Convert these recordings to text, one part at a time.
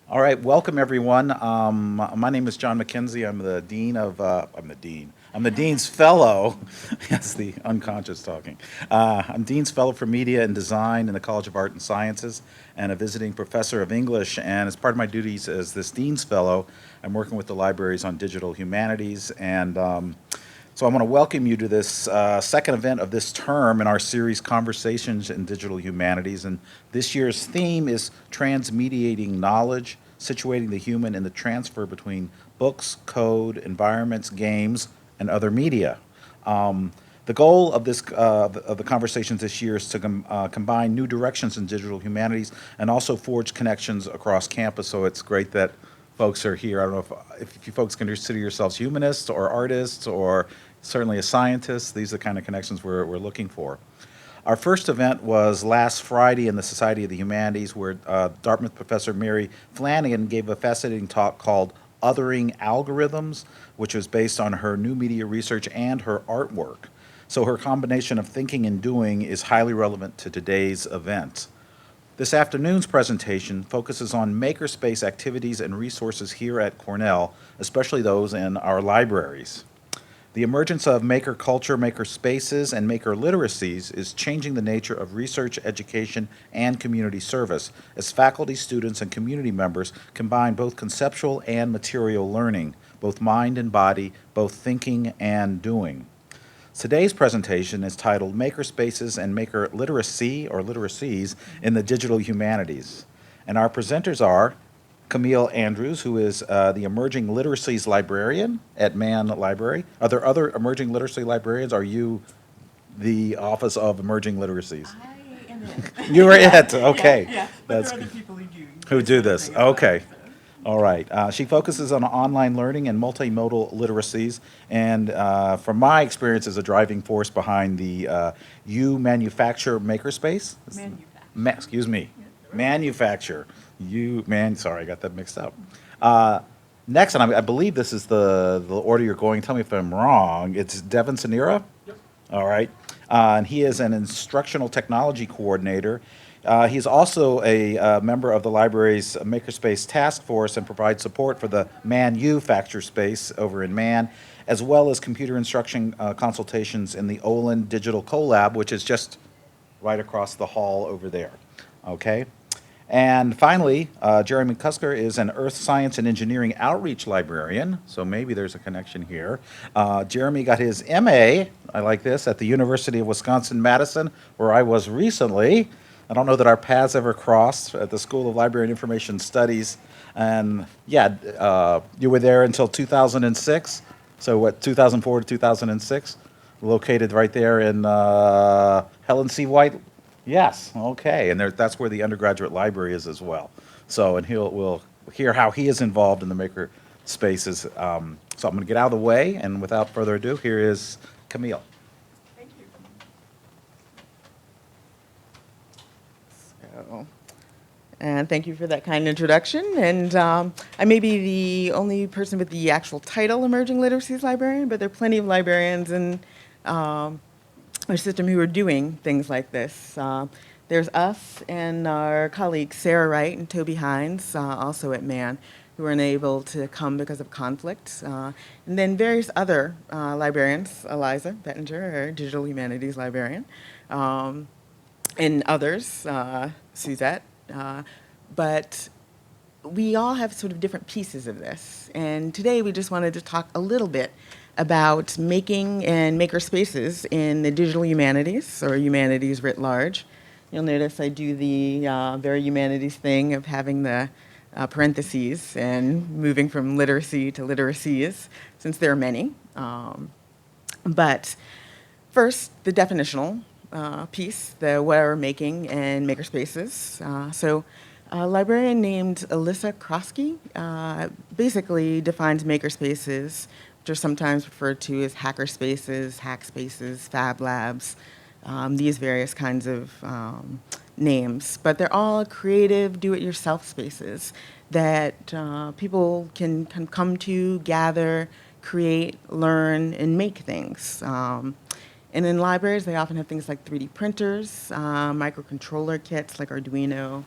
All right, welcome everyone. My name is John McKenzie. I'm the dean of. I'm the dean. I'm the dean's fellow. Yes, the unconscious talking. I'm dean's fellow for media and design in the College of Art and Sciences, and a visiting professor of English. And as part of my duties as this dean's fellow, I'm working with the libraries on digital humanities and. So I want to welcome you to this second event of this term in our series, Conversations in Digital Humanities. And this year's theme is Transmediating Knowledge, Situating the Human in the Transfer Between Books, Code, Environments, Games, and Other Media. The goal of of the conversations this year is to combine new directions in digital humanities and also forge connections across campus. So it's great that folks are here. I don't know if you folks can consider yourselves humanists or artists or certainly a scientist. These are the kind of connections we're looking for. Our first event was last Friday in the Society of the Humanities, where Dartmouth professor Mary Flanagan gave a fascinating talk called Othering Algorithms, which was based on her new media research and her artwork. So her combination of thinking and doing is highly relevant to today's event. This afternoon's presentation focuses on makerspace activities and resources here at Cornell, especially those in our libraries. The emergence of maker culture, maker spaces, and maker literacies is changing the nature of research, education, and community service as faculty, students, and community members combine both conceptual and material learning, both mind and body, both thinking and doing. Today's presentation is titled Makerspaces and Maker Literacy or Literacies in the Digital Humanities. And our presenters are Camille Andrews, who is the Emerging Literacies Librarian at Mann Library. Are there other emerging literacy librarians? Are you the Office of Emerging Literacies? I am it. You are Yeah, it, okay. yeah, but That's there are other people who do who this do sort of this, thing as well. okay. So. All right. She focuses on online learning and multimodal literacies, and from my experience, is a driving force behind the You Manufacture Makerspace. Excuse me, Manufacture. Sorry, I got that mixed up. Uh, Next, and I believe this is the order you're going. Tell me if I'm wrong. It's Devin Sanira. All right. And he is an instructional technology coordinator. He's also a member of the library's Makerspace Task Force and provides support for the Manufacture space over in Man, as well as computer instruction consultations in the Olin Digital Collab, which is just right across the hall over there. Okay? And finally, Jeremy Kusker is an earth science and engineering outreach librarian, so maybe there's a connection here. Jeremy got his MA, I like this, at the University of Wisconsin-Madison, where I was recently. I don't know that our paths ever crossed at the School of Library and Information Studies. And yeah, you were there until 2006, so what, 2004 to 2006? Located right there in Helen C. White. Yes, okay, and that's where the undergraduate library is as well. So, and we'll hear how he is involved in the maker spaces. So I'm going to get out of the way, and without further ado, here is Camille. Thank you. So, and thank you for that kind introduction. And I may be the only person with the actual title Emerging Literacies Librarian, but there are plenty of librarians in our system who are doing things like this. There's us and our colleagues Sarah Wright and Toby Hines, also at Mann, who were unable to come because of conflict. And then various other librarians, Eliza Bettinger, our digital humanities librarian, and others, Suzette. But we all have sort of different pieces of this. And today we just wanted to talk a little bit about making and maker spaces in the digital humanities, or humanities writ large. You'll notice I do the very humanities thing of having the parentheses and moving from literacy to literacies, since there are many. But first, the definitional piece, the what are making and makerspaces. A librarian named Alyssa Krosky basically defines makerspaces, which are sometimes referred to as hacker spaces, hack spaces, fab labs, these various kinds of names. But they're all creative, do-it-yourself spaces that people can come to, gather, create, learn, and make things. And in libraries, they often have things like 3D printers, microcontroller kits like Arduino,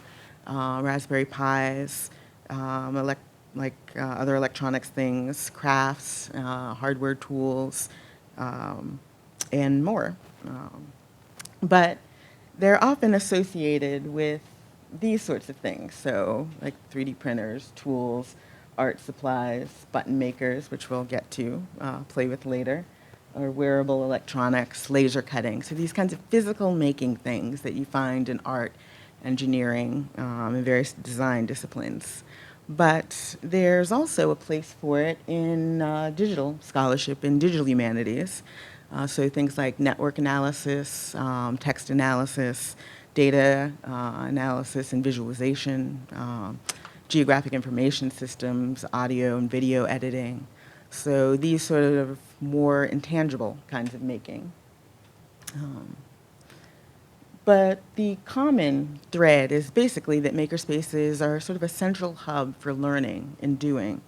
Raspberry Pis, other electronics things, crafts, hardware tools, and more. But they're often associated with these sorts of things. So like 3D printers, tools, art supplies, button makers, which we'll get to play with later, or wearable electronics, laser cutting. So these kinds of physical making things that you find in art, engineering, and various design disciplines. But there's also a place for it in digital scholarship, in digital humanities. So things like network analysis, text analysis, data analysis and visualization, geographic information systems, audio and video editing. So these sort of more intangible kinds of making. But the common thread is basically that makerspaces are sort of a central hub for learning and doing.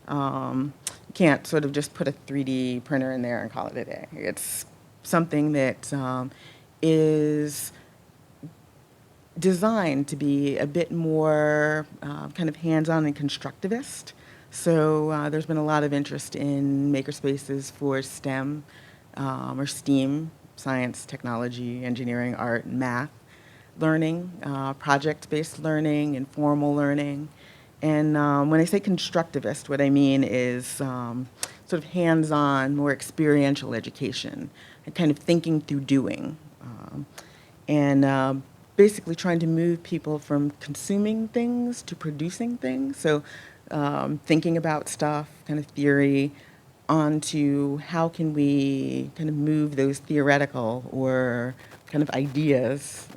You can't sort of just put a 3D printer in there and call it a day. It's something that is designed to be a bit more kind of hands-on and constructivist. So there's been a lot of interest in makerspaces for STEM or STEAM, science, technology, engineering, art, and math learning, project-based learning, informal learning. And when I say constructivist, what I mean is sort of hands-on, more experiential education, and kind of thinking through doing. And basically trying to move people from consuming things to producing things. So thinking about stuff, kind of theory, onto how can we kind of move those theoretical or kind of ideas,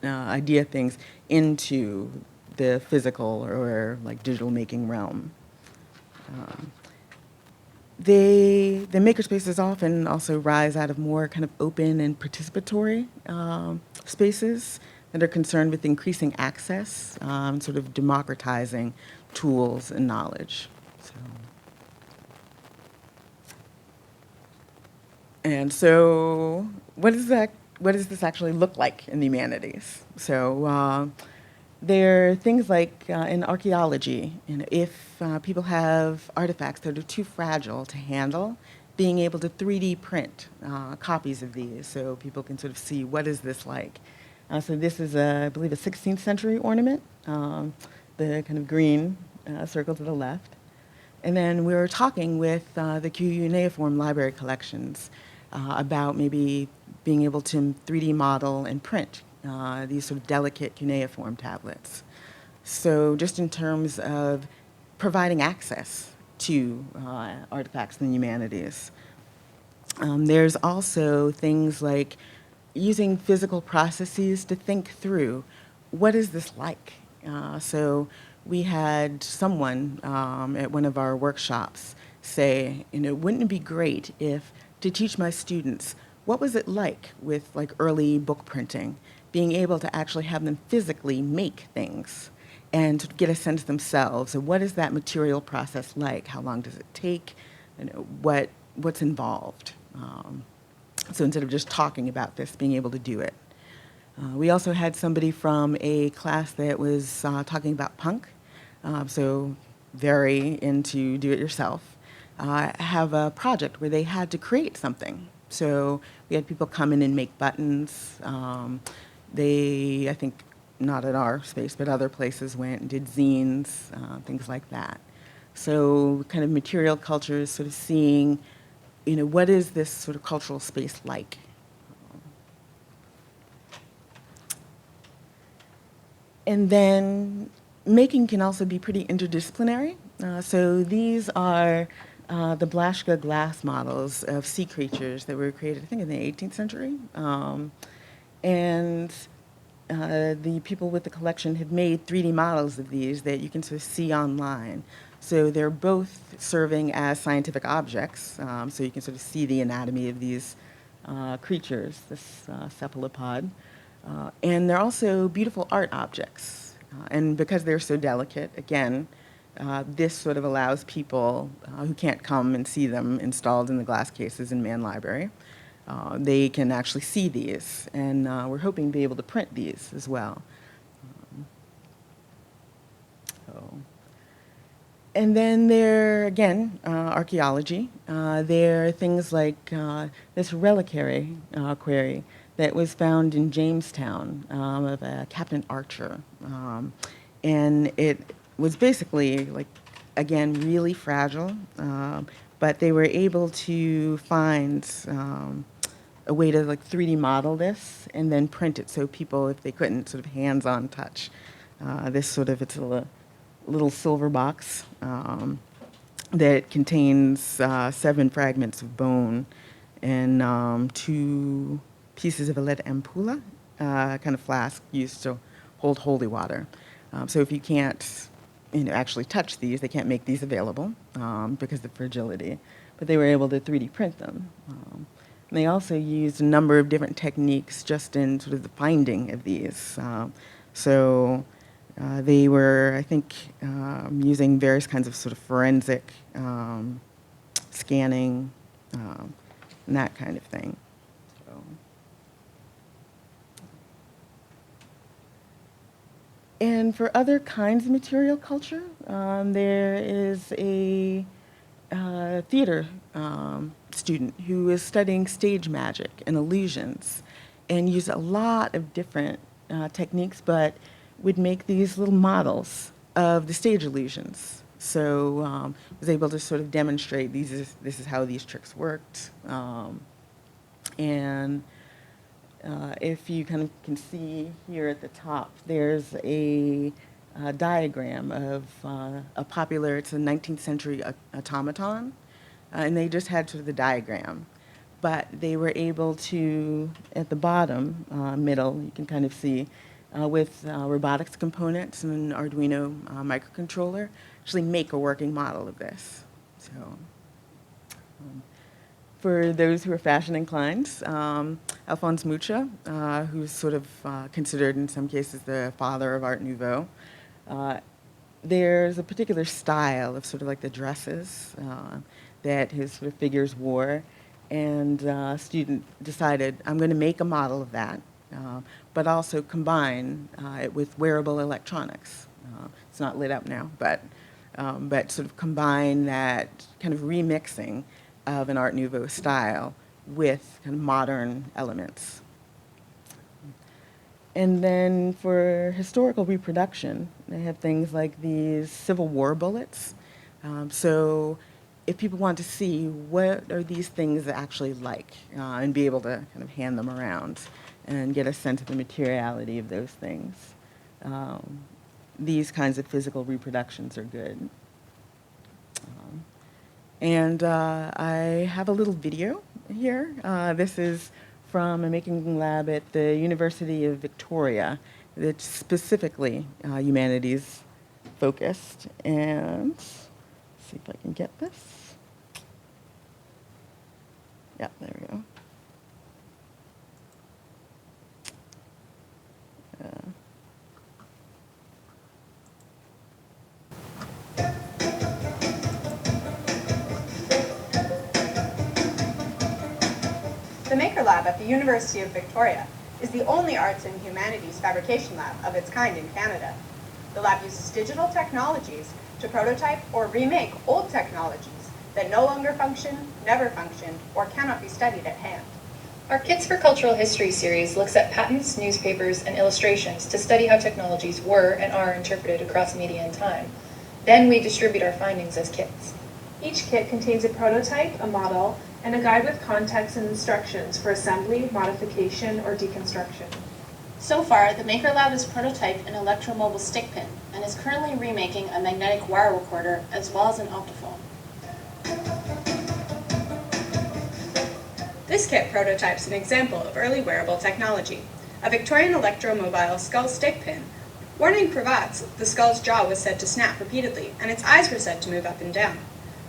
idea things into the physical or like digital making realm. The makerspaces often also rise out of more kind of open and participatory spaces that are concerned with increasing access, sort of democratizing tools and knowledge. So. And so, what does this actually look like in the humanities? So, there are things like in archaeology, if people have artifacts that are too fragile to handle, being able to 3D print copies of these so people can sort of see what is this like. So this is, I believe, a 16th century ornament, the kind of green circle to the left. And then we were talking with the cuneiform library collections about maybe being able to 3D model and print these sort of delicate cuneiform tablets. So just in terms of providing access to artifacts in the humanities. There's also things like using physical processes to think through, what is this like? So we had someone at one of our workshops say, wouldn't it be great if, to teach my students, what was it like with like early book printing, being able to actually have them physically make things and to get a sense themselves of what is that material process like, how long does it take, what's involved. So instead of just talking about this, being able to do it. We also had somebody from a class that was talking about punk, so very into do-it-yourself, have a project where they had to create something. So we had people come in and make buttons. I think, not at our space, but other places went and did zines, things like that. So kind of material cultures, sort of seeing, what is this sort of cultural space like? And then making can also be pretty interdisciplinary. So these are the Blashka glass models of sea creatures that were created, I think, in the 18th century. And the people with the collection had made 3D models of these that you can sort of see online. So they're both serving as scientific objects, so you can sort of see the anatomy of these creatures, this cephalopod. And they're also beautiful art objects. And because they're so delicate, again, this sort of allows people who can't come and see them installed in the glass cases in Mann Library. They can actually see these, and we're hoping to be able to print these as well. And then there, again, archaeology. There are things like this reliquary quarry that was found in Jamestown of Captain Archer. And it was basically, like, again, really fragile, but they were able to find a way to, like, 3D model this and then print it so people, if they couldn't, sort of hands-on touch. This sort of, it's a little silver box that contains 7 fragments of bone and 2 pieces of a lead ampulla, kind of flask used to hold holy water. So if you can't, actually touch these, they can't make these available because of the fragility. But they were able to 3D print them. And they also used a number of different techniques just in sort of the finding of these. They were, I think, using various kinds of sort of forensic scanning and that kind of thing. So. And for other kinds of material culture, there is a theater student who is studying stage magic and illusions and used a lot of different techniques, but would make these little models of the stage illusions. So was able to sort of demonstrate this is how these tricks worked. And if you kind of can see here at the top, there's a diagram of a popular, it's a 19th century automaton, and they just had sort of the diagram. But they were able to, at the bottom, middle, you can kind of see, with robotics components and an Arduino microcontroller, actually make a working model of this. So, for those who are fashion inclined, Alphonse Mucha, who's sort of considered in some cases the father of Art Nouveau, there's a particular style of sort of like the dresses that his sort of figures wore, and a student decided, I'm going to make a model of that, but also combine it with wearable electronics. It's not lit up now, but sort of combine that kind of remixing of an Art Nouveau style with kind of modern elements. And then for historical reproduction, they have things like these Civil War bullets. So if people want to see what are these things actually like and be able to kind of hand them around and get a sense of the materiality of those things, these kinds of physical reproductions are good. And I have a little video here. This is from a making lab at the University of Victoria that's specifically humanities focused. And let's see if I can get this. Yeah, there we go. The Maker Lab at the University of Victoria is the only arts and humanities fabrication lab of its kind in Canada. The lab uses digital technologies to prototype or remake old technologies that no longer function, never functioned, or cannot be studied at hand. Our Kits for Cultural History series looks at patents, newspapers, and illustrations to study how technologies were and are interpreted across media and time. Then we distribute our findings as kits. Each kit contains a prototype, a model, and a guide with context and instructions for assembly, modification, or deconstruction. So far, the Maker Lab has prototyped an electromobile stick pin and is currently remaking a magnetic wire recorder as well as an optophone. This kit prototypes an example of early wearable technology, a Victorian electromobile skull stick pin. Warning cravats, the skull's jaw was said to snap repeatedly, and its eyes were said to move up and down.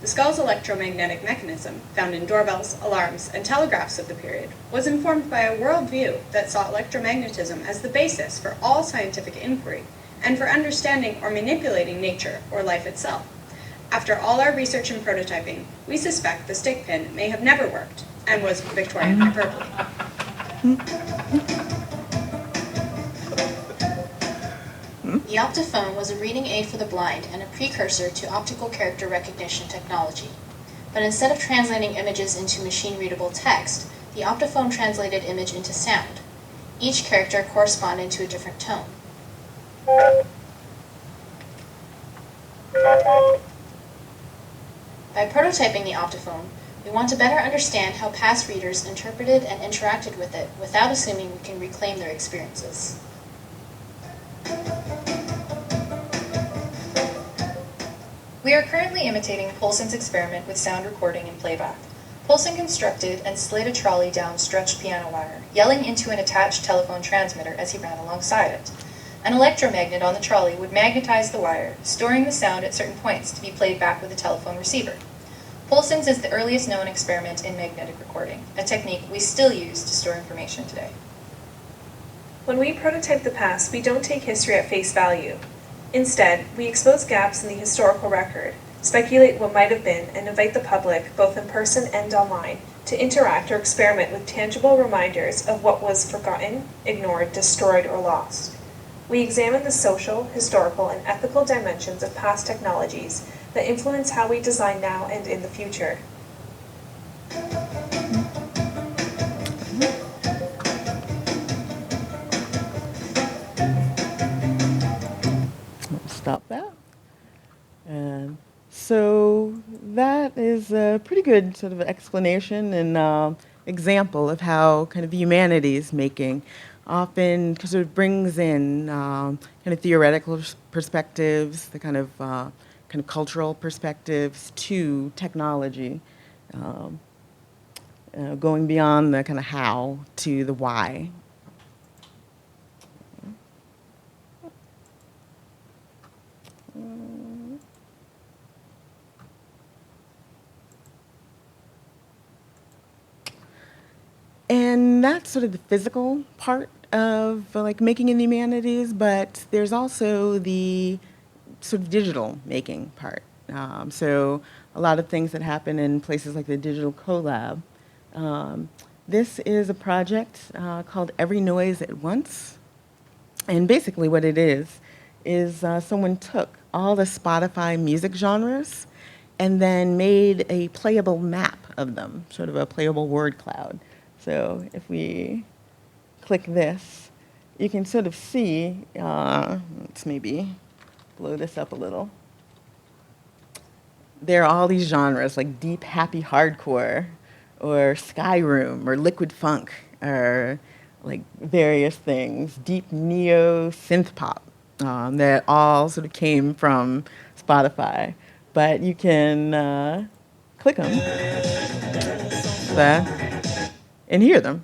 The skull's electromagnetic mechanism, found in doorbells, alarms, and telegraphs of the period, was informed by a worldview that saw electromagnetism as the basis for all scientific inquiry and for understanding or manipulating nature or life itself. After all our research and prototyping, we suspect the stick pin may have never worked and was Victorian hyperbole. The optophone was a reading aid for the blind and a precursor to optical character recognition technology. But instead of translating images into machine-readable text, the optophone translated image into sound. Each character corresponded to a different tone. By prototyping the optophone, we want to better understand how past readers interpreted and interacted with it without assuming we can reclaim their experiences. We are currently imitating Poulsen's experiment with sound recording and playback. Poulsen constructed and slid a trolley down stretched piano wire, yelling into an attached telephone transmitter as he ran alongside it. An electromagnet on the trolley would magnetize the wire, storing the sound at certain points to be played back with a telephone receiver. Poulsen's is the earliest known experiment in magnetic recording, a technique we still use to store information today. When we prototype the past, we don't take history at face value. Instead, we expose gaps in the historical record, speculate what might have been, and invite the public, both in person and online, to interact or experiment with tangible reminders of what was forgotten, ignored, destroyed, or lost. We examine the social, historical, and ethical dimensions of past technologies that influence how we design now and in the future. Stop that. And so that is a pretty good sort of explanation and example of how kind of humanities making often sort of brings in kind of theoretical perspectives, the kind of cultural perspectives to technology, going beyond the kind of how to the why. And that's sort of the physical part of like making in the humanities, but there's also the sort of digital making part. So a lot of things that happen in places like the Digital Collab. This is a project called Every Noise at Once. And basically what it is someone took all the Spotify music genres and then made a playable map of them, sort of a playable word cloud. So if we click this, you can sort of see, let's maybe blow this up a little. There are all these genres like deep, happy hardcore, or Skyroom, or liquid funk, or like various things, deep neo synth pop, that all sort of came from Spotify. But you can click them and hear them.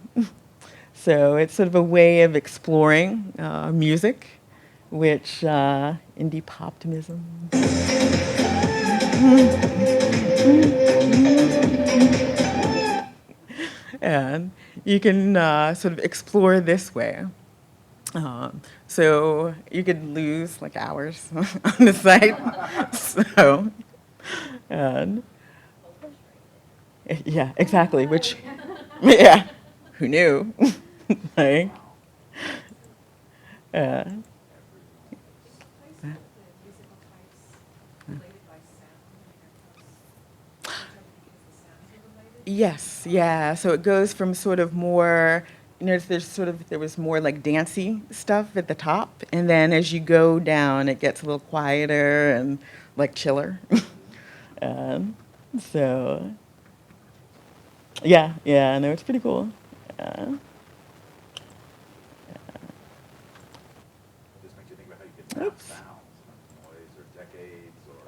So it's sort of a way of exploring music, which in deep optimism. And you can sort of explore this way. So you could lose like hours on the site. So, and, yeah, exactly. Which, yeah, who knew? Like, yes, yeah. So it goes from sort of more, there was more like dancey stuff at the top, and then as you go down, it gets a little quieter and like chiller. So, yeah, no, it's pretty cool. Uh, It just makes you think about how you can map Oops. sounds, noise, or decades, or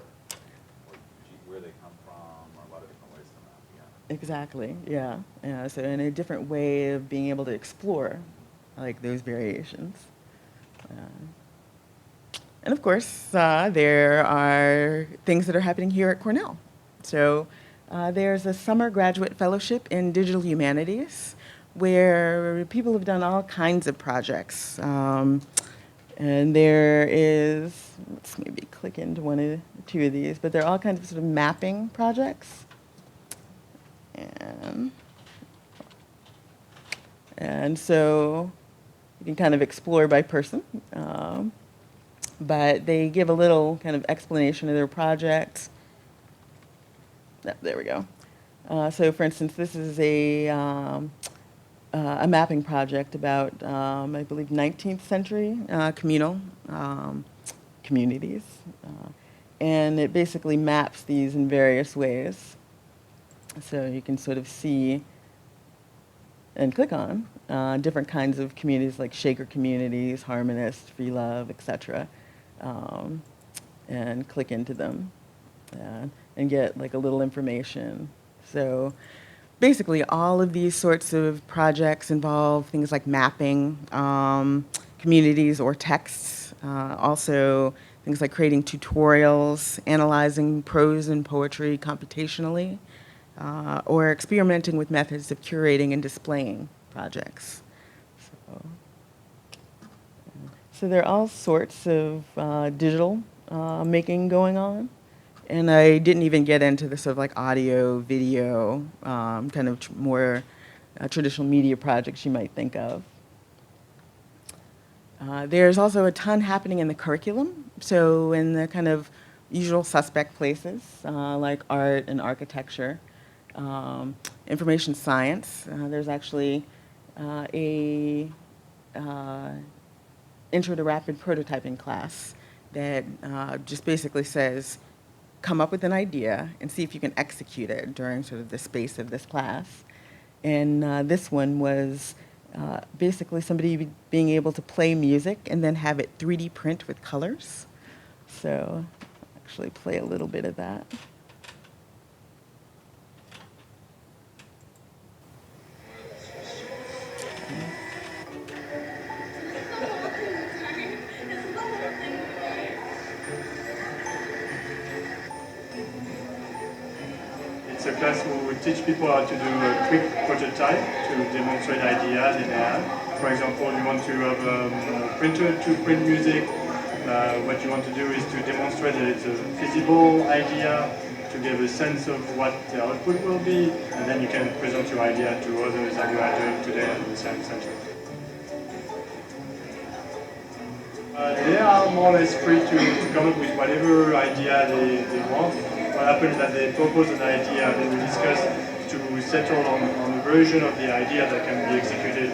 where they come from, or a lot of different ways to map. Yeah. Exactly, yeah. Yeah, so in a different way of being able to explore like those variations. And of course, there are things that are happening here at Cornell. So there's a summer graduate fellowship in Digital Humanities where people have done all kinds of projects. And there is, let's maybe click into one of two of these, but there are all kinds of sort of mapping projects. And so you can kind of explore by person. but they give a little kind of explanation of their project. There we go. So for instance, this is a mapping project about, I believe, 19th century communal communities. And it basically maps these in various ways. So you can sort of see and click on different kinds of communities like Shaker communities, Harmonist, Free Love, etc. And click into them and get like a little information. So basically all of these sorts of projects involve things like mapping communities or texts, also things like creating tutorials, analyzing prose and poetry computationally, or experimenting with methods of curating and displaying projects. So there are all sorts of digital making going on. And I didn't even get into the sort of like audio, video, kind of more traditional media projects you might think of. There's also a ton happening in the curriculum. So in the kind of usual suspect places, like art and architecture, information science. There's actually a intro to rapid prototyping class that just basically says, come up with an idea and see if you can execute it during sort of the space of this class. And this one was basically somebody being able to play music and then have it 3D print with colors. So I'll actually play a little bit of that. It's a class where we teach people how to do a quick prototype to demonstrate ideas they have. For example, you want to have a printer to print music. What you want to do is to demonstrate that it's a feasible idea, to give a sense of what the output will be, and then you can present your idea to others that you are doing today at the Science Center. They are more or less free to come up with whatever idea they want. What happens is that they propose an idea, they will discuss to settle on a version of the idea that can be executed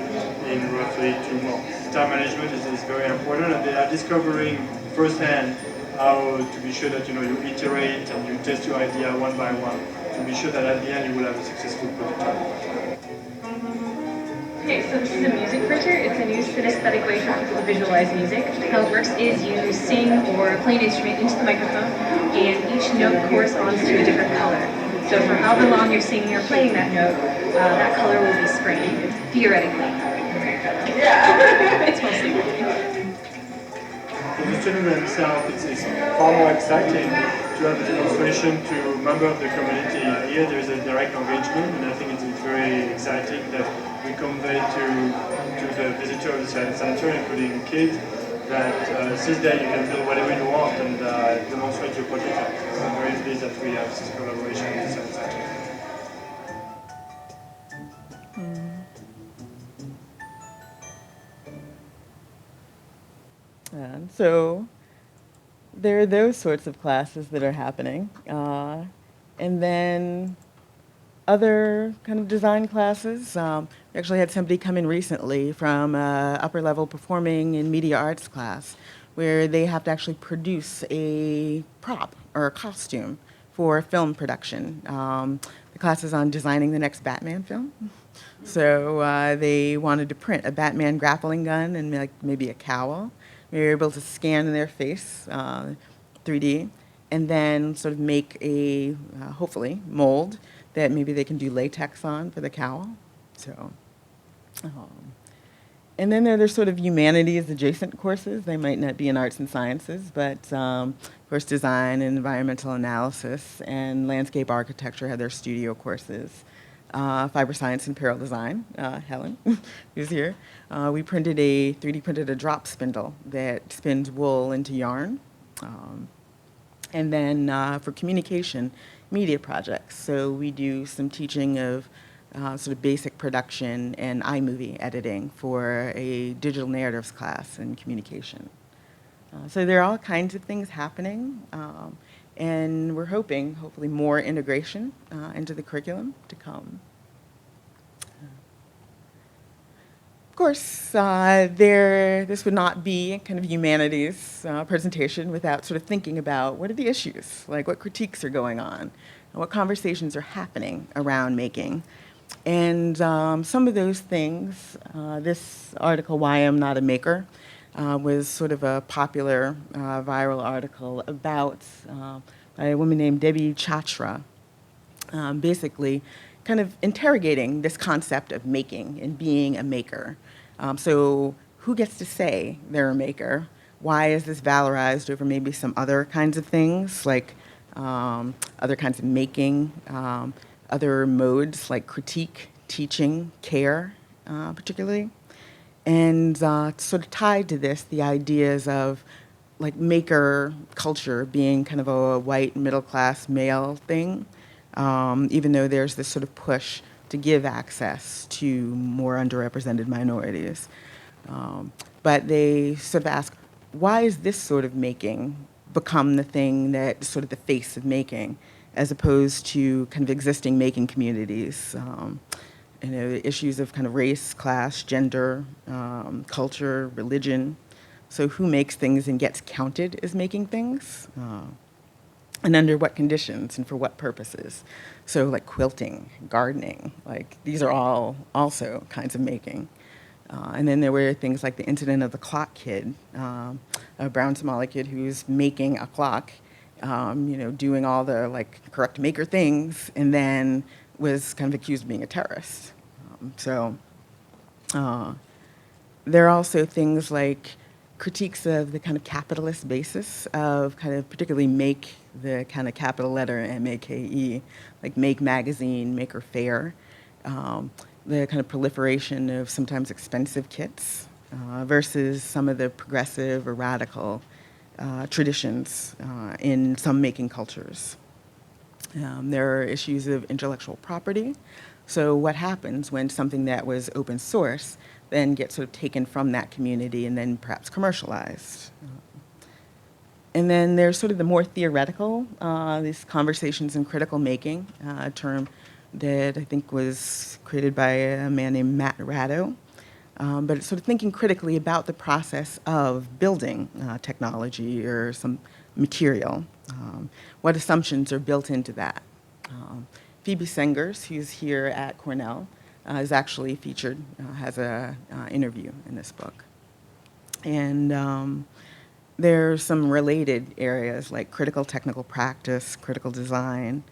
in roughly 2 months. Time management is very important, and they are discovering firsthand how to be sure that you iterate and you test your idea one by one to be sure that at the end you will have a successful prototype. Okay, so this is a music printer. It's a new synesthetic way for people to visualize music. How it works is you sing or play an instrument into the microphone, and each note corresponds to a different color. So for however long you're singing or playing that note, that color will be sprayed, theoretically. Yeah. It's mostly For the students themselves, it's far more exciting to have a demonstration to members of the community. Here there is a direct engagement, and I think it's very exciting that we convey to the visitor of the Science Center, including kids, that since then you can build whatever you want and demonstrate your prototype. I'm very pleased that we have this collaboration with the Science Center. And so there are those sorts of classes that are happening. And then other kind of design classes. We actually had somebody come in recently from upper level performing and media arts class where they have to actually produce a prop or a costume for film production. The class is on designing the next Batman film. So they wanted to print a Batman grappling gun and like maybe a cowl. We were able to scan their face, 3D, and then sort of make a, hopefully, mold that maybe they can do latex on for the cowl. So, and then there's sort of humanities adjacent courses. They might not be in arts and sciences, but of course design and environmental analysis and landscape architecture had their studio courses. Fiber science and apparel design, Helen, who's here. We 3D printed a drop spindle that spins wool into yarn. And then for communication, media projects. So we do some teaching of sort of basic production and iMovie editing for a digital narratives class in communication. So there are all kinds of things happening, and we're hoping, hopefully, more integration into the curriculum to come. Of course, this would not be kind of humanities presentation without sort of thinking about what are the issues, like what critiques are going on, and what conversations are happening around making. And some of those things, this article, Why I'm Not a Maker, was sort of a popular viral article about by a woman named Debbie Chachra, basically kind of interrogating this concept of making and being a maker. So who gets to say they're a maker? Why is this valorized over maybe some other kinds of things, like other kinds of making, other modes like critique, teaching, care, particularly? And sort of tied to this, the ideas of like maker culture being kind of a white middle-class male thing, even though there's this sort of push to give access to more underrepresented minorities. But they sort of ask, why is this sort of making become the thing that sort of the face of making, as opposed to kind of existing making communities? Issues of kind of race, class, gender, culture, religion. So who makes things and gets counted as making things? And under what conditions and for what purposes? So like quilting, gardening, like these are all also kinds of making. And then there were things like the incident of the clock kid, a brown Somali kid who's making a clock, doing all the like correct maker things, and then was kind of accused of being a terrorist. There are also things like critiques of the kind of capitalist basis of kind of particularly Make, the kind of capital letter MAKE, like Make magazine, Maker Fair, the kind of proliferation of sometimes expensive kits versus some of the progressive or radical traditions in some making cultures. There are issues of intellectual property. So what happens when something that was open source then gets sort of taken from that community and then perhaps commercialized? And then there's sort of the more theoretical, these conversations in critical making, a term that I think was created by a man named Matt Ratto. But it's sort of thinking critically about the process of building technology or some material. What assumptions are built into that? Phoebe Sengers, who's here at Cornell, is actually featured, has an interview in this book. And there's some related areas like critical technical practice, critical design,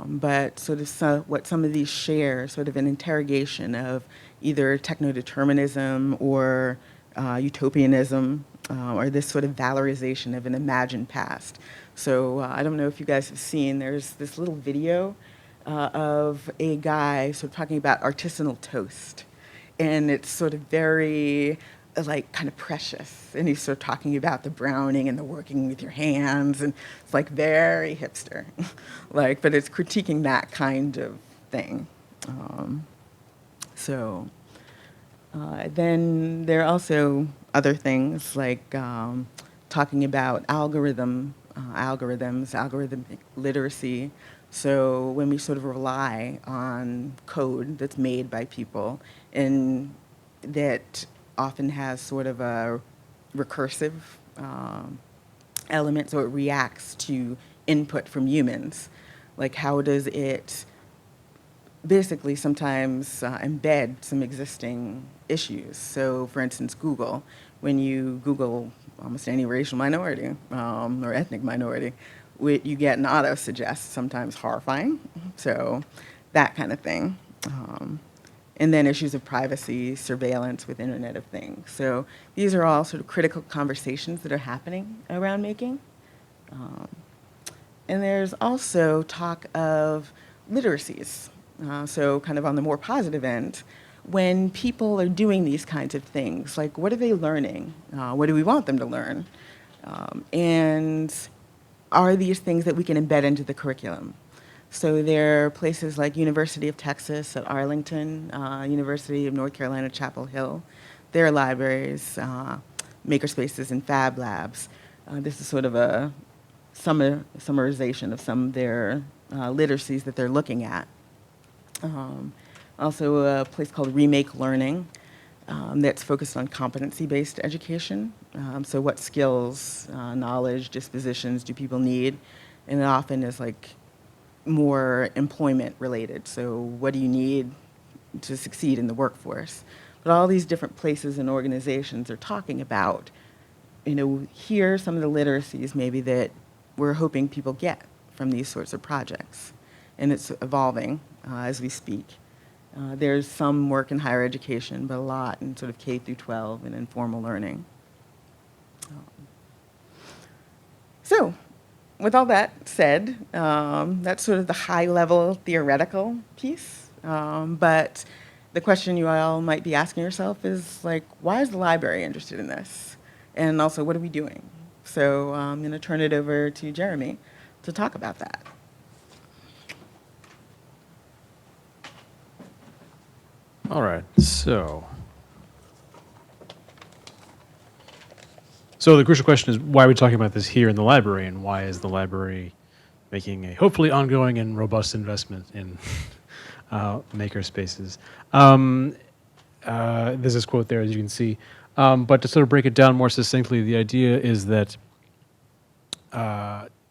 but sort of what some of these share, sort of an interrogation of either techno-determinism or utopianism, or this sort of valorization of an imagined past. So I don't know if you guys have seen, there's this little video of a guy sort of talking about artisanal toast. And it's sort of very, like, kind of precious. And he's sort of talking about the browning and the working with your hands. And it's, like, very hipster. But it's critiquing that kind of thing. Then there are also other things, like talking about algorithmic literacy. So when we sort of rely on code that's made by people and that often has sort of a recursive element, so it reacts to input from humans. Like how does it basically sometimes embed some existing issues? So for instance, Google, when you Google almost any racial minority or ethnic minority, you get an auto-suggest, sometimes horrifying, so that kind of thing. And then issues of privacy, surveillance with Internet of Things. So these are all sort of critical conversations that are happening around making. And there's also talk of literacies. So kind of on the more positive end, when people are doing these kinds of things, like what are they learning? What do we want them to learn? And are these things that we can embed into the curriculum? So there are places like University of Texas at Arlington, University of North Carolina, Chapel Hill, their libraries, Makerspaces and Fab Labs. This is sort of a summarization of some of their literacies that they're looking at. Also a place called Remake Learning that's focused on competency-based education. So what skills, knowledge, dispositions do people need? And it often is like more employment related. So what do you need to succeed in the workforce? But all these different places and organizations are talking about, here are some of the literacies maybe that we're hoping people get from these sorts of projects. And it's evolving as we speak. There's some work in higher education, but a lot in sort of K through 12 and informal learning. So, with all that said, that's sort of the high-level theoretical piece. But the question you all might be asking yourself is, like, why is the library interested in this? And also, what are we doing? So I'm going to turn it over to Jeremy to talk about that. All right, so the crucial question is, why are we talking about this here in the library, and why is the library making a hopefully ongoing and robust investment in Makerspaces? There's this quote there, as you can see. But to sort of break it down more succinctly, the idea is that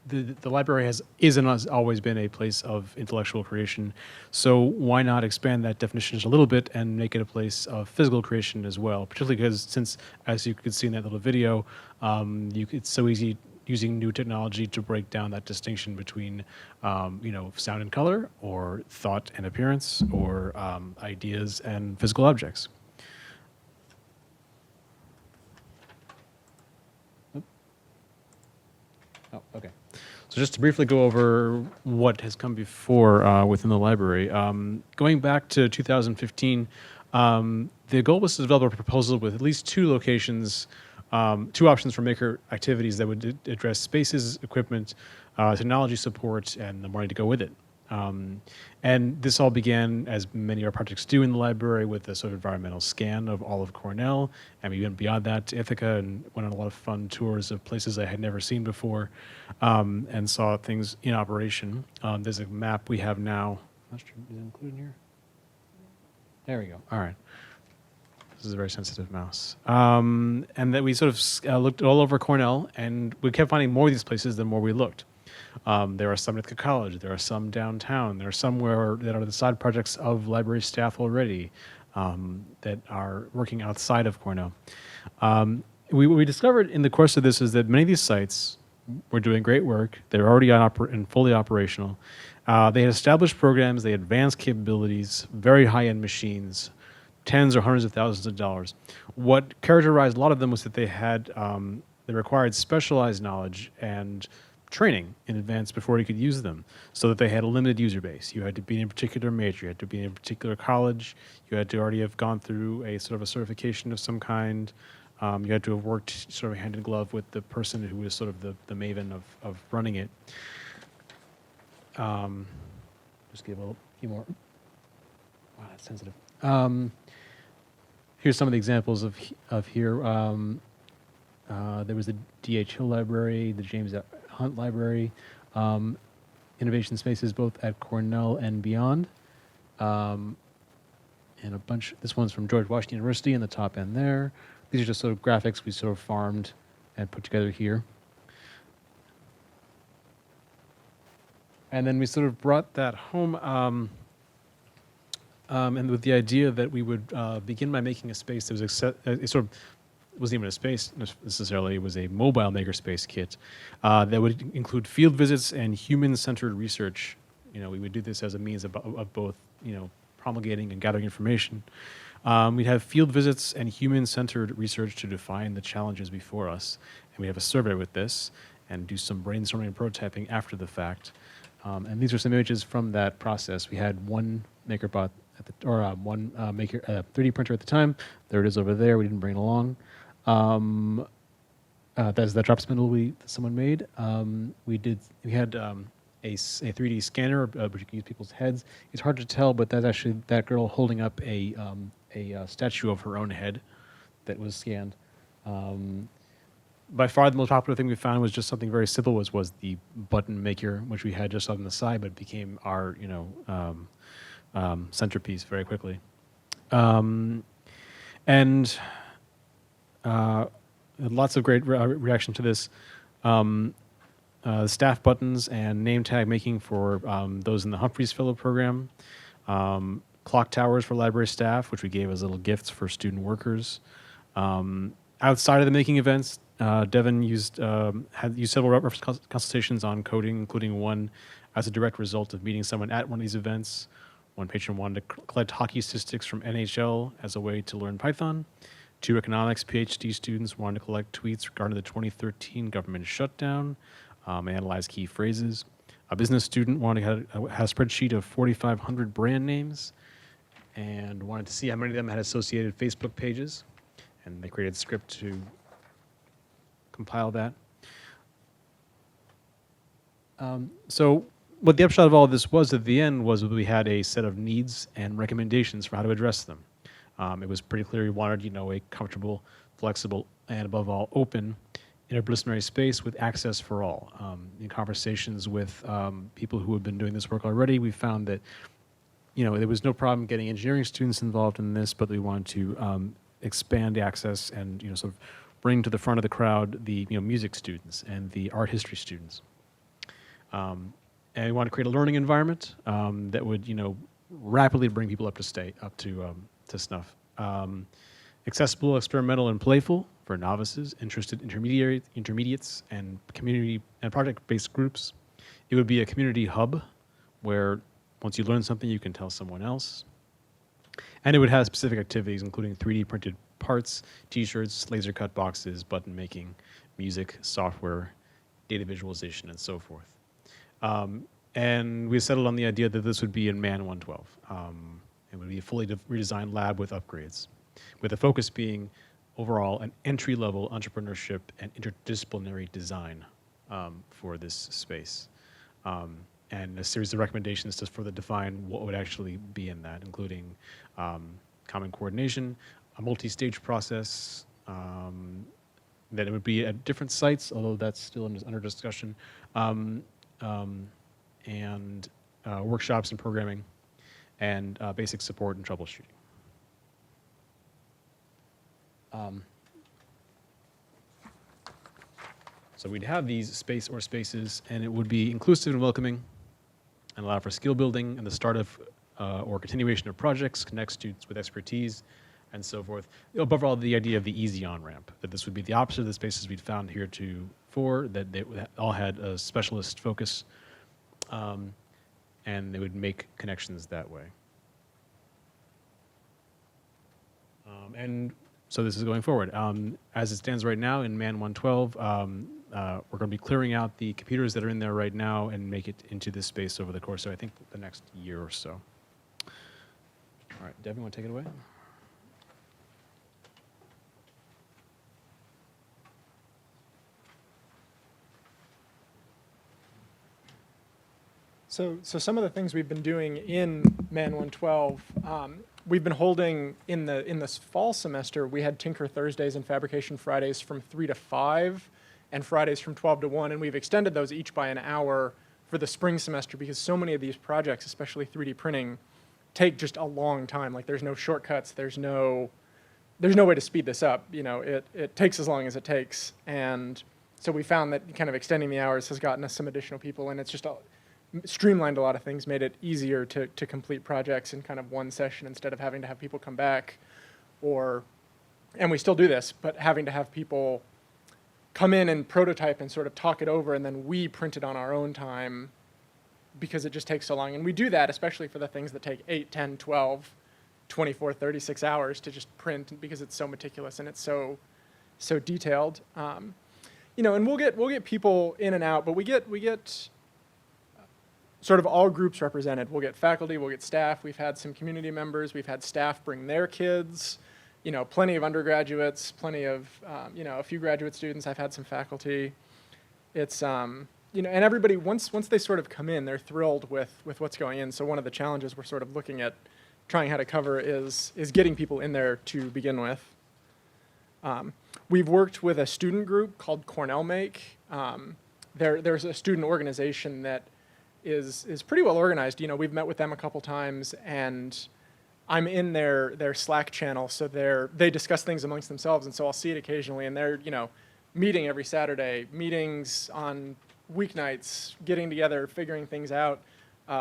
the library is and has always been a place of intellectual creation. So why not expand that definition just a little bit and make it a place of physical creation as well? Particularly because, since, as you could see in that little video, it's so easy using new technology to break down that distinction between, sound and color, or thought and appearance, or ideas and physical objects. Oh, okay. So just to briefly go over what has come before within the library. Going back to 2015, the goal was to develop a proposal with at least two locations, two options for maker activities that would address spaces, equipment, technology support, and the money to go with it. And this all began, as many of our projects do in the library, with a sort of environmental scan of all of Cornell, and we went beyond that to Ithaca and went on a lot of fun tours of places I had never seen before, and saw things in operation. There's a map we have now. Not sure, is it included here? There we go. All right. This is a very sensitive mouse. And that we sort of looked all over Cornell, and we kept finding more of these places the more we looked. There are some at Ithaca College, there are some downtown, there are some that are the side projects of library staff already that are working outside of Cornell. What we discovered in the course of this is that many of these sites were doing great work. They're already and fully operational. They had established programs, they had advanced capabilities, very high-end machines, tens or hundreds of thousands of dollars. What characterized a lot of them was that they had, they required specialized knowledge and training in advance before you could use them, so that they had a limited user base. You had to be in a particular major, you had to be in a particular college, you had to already have gone through a sort of a certification of some kind, you had to have worked sort of hand in glove with the person who was sort of the maven of running it. Just give a few more. Wow, that's sensitive. Here's some of the examples of here. There was the D.H. Hill Library, the James Hunt Library, innovation spaces both at Cornell and beyond, and a bunch. This one's from George Washington University in the top end there. These are just sort of graphics we sort of farmed and put together here. And then we sort of brought that home, and with the idea that we would begin by making a space that was it wasn't even a space necessarily, it was a mobile makerspace kit that would include field visits and human-centered research. We would do this as a means of both, promulgating and gathering information. We'd have field visits and human-centered research to define the challenges before us. And we have a survey with this and do some brainstorming and prototyping after the fact. And these are some images from that process. We had one MakerBot one 3D printer at the time. There it is over there. We didn't bring it along. That's the drop spindle someone made. We had a 3D scanner, which you can use people's heads. It's hard to tell, but that's actually that girl holding up a statue of her own head that was scanned. By far the most popular thing we found was just something very simple, was the button maker, which we had just on the side, but it became our centerpiece very quickly. And lots of great reaction to this. Staff buttons and name tag making for those in the Humphreys Fellow Program. Clock towers for library staff, which we gave as little gifts for student workers. Outside of the making events, Devin had used several reference consultations on coding, including one as a direct result of meeting someone at one of these events. One patron wanted to collect hockey statistics from NHL as a way to learn Python. 2 economics PhD students wanted to collect tweets regarding the 2013 government shutdown, analyze key phrases. A business student wanted to have a spreadsheet of 4,500 brand names and wanted to see how many of them had associated Facebook pages. And they created a script to compile that. So what the upshot of all of this was at the end was that we had a set of needs and recommendations for how to address them. It was pretty clear we wanted, a comfortable, flexible, and above all, open interdisciplinary space with access for all. In conversations with people who have been doing this work already, we found that, there was no problem getting engineering students involved in this, but we wanted to expand access and, sort of bring to the front of the crowd the, music students and the art history students. And we want to create a learning environment that would, rapidly bring people up to snuff. Accessible, experimental, and playful for novices, interested intermediates, and community and project-based groups. It would be a community hub where once you learn something, you can tell someone else. And it would have specific activities, including 3D printed parts, t-shirts, laser cut boxes, button making, music, software, data visualization, and so forth. And we settled on the idea that this would be in Man 112. It would be a fully redesigned lab with upgrades, with the focus being overall an entry-level entrepreneurship and interdisciplinary design for this space. And a series of recommendations to further define what would actually be in that, including common coordination, a multi-stage process, that it would be at different sites, although that's still under discussion, and workshops and programming, and basic support and troubleshooting. So we'd have these spaces, and it would be inclusive and welcoming, and allow for skill building and the start of or continuation of projects, connect students with expertise, and so forth. Above all, the idea of the easy on-ramp, that this would be the opposite of the spaces we'd found heretofore, that they all had a specialist focus, and they would make connections that way. And so this is going forward. As it stands right now in Man 112, we're going to be clearing out the computers that are in there right now and make it into this space over the course of, I think, the next year or so. All right, Devin, want to take it away? So some of the things we've been doing in Man 112, we've been holding in this fall semester. We had Tinker Thursdays and Fabrication Fridays from 3 to 5, and Fridays from 12 to 1, and we've extended those each by an hour for the spring semester because so many of these projects, especially 3D printing, take just a long time. Like there's no shortcuts, there's no way to speed this up. It takes as long as it takes, and so we found that kind of extending the hours has gotten us some additional people, and it's just streamlined a lot of things, made it easier to complete projects in kind of one session instead of having to have people come back, and we still do this, but having to have people come in and prototype and sort of talk it over, and then we print it on our own time because it just takes so long. And we do that especially for the things that take 8, 10, 12, 24, 36 hours to just print because it's so meticulous and it's so detailed. And we'll get people in and out, but we get sort of all groups represented. We'll get faculty, we'll get staff. We've had some community members. We've had staff bring their kids. Plenty of undergraduates, plenty of, a few graduate students. I've had some faculty. It's, and everybody, once they sort of come in, they're thrilled with what's going in. So one of the challenges we're sort of looking at trying how to cover is getting people in there to begin with. We've worked with a student group called Cornell Make. There's a student organization that is pretty well organized. You know, we've met with them a couple times, and I'm in their Slack channel, so they discuss things amongst themselves, and so I'll see it occasionally, and they're, you know, meeting every Saturday, meetings on weeknights, getting together, figuring things out,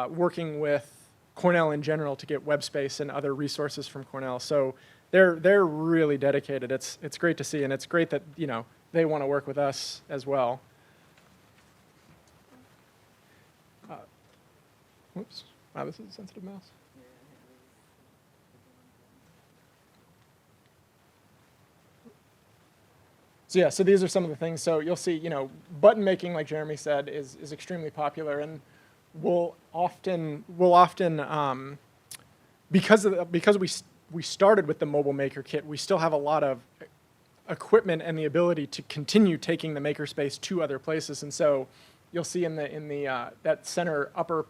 working with Cornell in general to get web space and other resources from Cornell. So they're really dedicated. It's great to see, and it's great that, you know, they want to work with us as well. Whoops. Wow, this is a sensitive mouse. So yeah, so these are some of the things. So you'll see, you know, button making, like Jeremy said, is extremely popular, and we'll often because we started with the mobile maker kit, we still have a lot of equipment and the ability to continue taking the makerspace to other places. And so you'll see in the that center upper